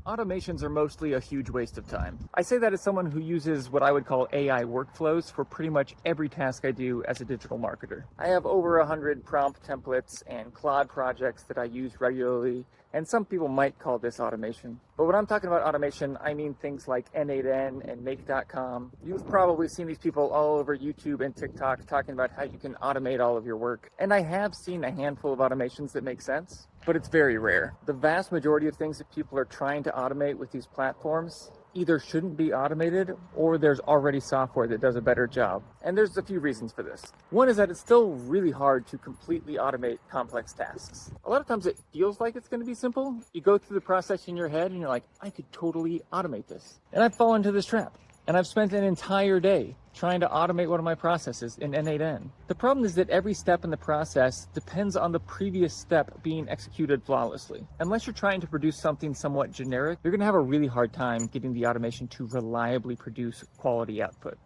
Automations are mostly a huge waste of time. I say that as someone who uses what I would call AI workflows for pretty much every task I do as a digital marketer. I have over 100 prompt templates and Claude projects that I use regularly, and some people might call this automation. But when I'm talking about automation, I mean things like N8N and Make.com. You've probably seen these people all over YouTube and TikTok talking about how you can automate all of your work. And I have seen a handful of automations that make sense, but it's very rare. The vast majority of things that people are trying to automate with these platforms either shouldn't be automated or there's already software that does a better job. And there's a few reasons for this. One is that it's still really hard to completely automate complex tasks. A lot of times it feels like it's going to be simple. You go through the process in your head and you're like, I could totally automate this. And I've fallen into this trap. And I've spent an entire day trying to automate one of my processes in N8N. The problem is that every step in the process depends on the previous step being executed flawlessly. Unless you're trying to produce something somewhat generic, you're going to have a really hard time getting the automation to reliably produce quality output.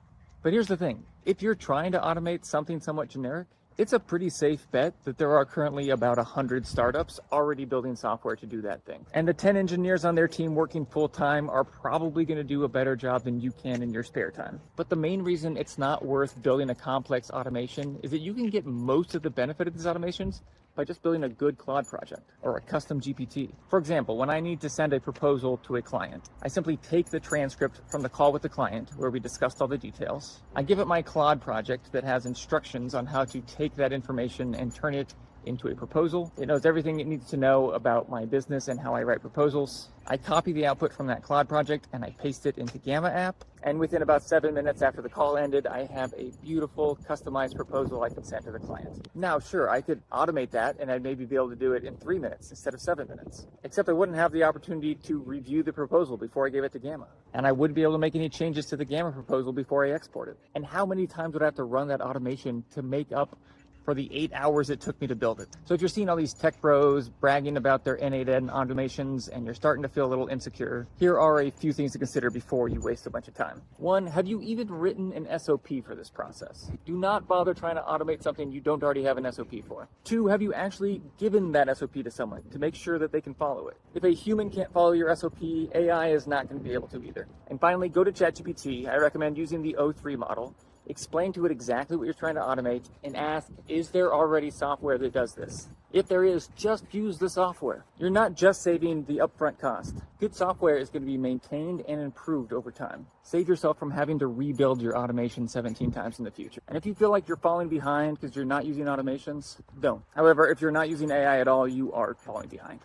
But here's the thing. If you're trying to automate something somewhat generic, it's a pretty safe bet that there are currently about 100 startups already building software to do that thing. And the 10 engineers on their team working full time are probably going to do a better job than you can in your spare time. But the main reason it's not worth building a complex automation is that you can get most of the benefit of these automations by just building a good Claude project or a custom GPT. For example, when I need to send a proposal to a client, I simply take the transcript from the call with the client where we discussed all the details. I give it my Claude project that has instructions on how to take that information and turn it into a proposal. It knows everything it needs to know about my business and how I write proposals. I copy the output from that Claude project and I paste it into Gamma app. And within about 7 minutes after the call ended, I have a beautiful customized proposal I can send to the client. Now, sure, I could automate that and I'd maybe be able to do it in 3 minutes instead of 7 minutes. Except I wouldn't have the opportunity to review the proposal before I gave it to Gamma. And I wouldn't be able to make any changes to the Gamma proposal before I export it. And how many times would I have to run that automation to make up for the 8 hours it took me to build it? So if you're seeing all these tech bros bragging about their N8N automations and you're starting to feel a little insecure, here are a few things to consider before you waste a bunch of time. One, have you even written an SOP for this process? Do not bother trying to automate something you don't already have an SOP for. Two, have you actually given that SOP to someone to make sure that they can follow it? If a human can't follow your SOP, AI is not going to be able to either. And finally, go to ChatGPT. I recommend using the O3 model. Explain to it exactly what you're trying to automate and ask, is there already software that does this? If there is, just use the software. You're not just saving the upfront cost. Good software is going to be maintained and improved over time. Save yourself from having to rebuild your automation 17 times in the future. And if you feel like you're falling behind because you're not using automations, don't. However, if you're not using AI at all, you are falling behind.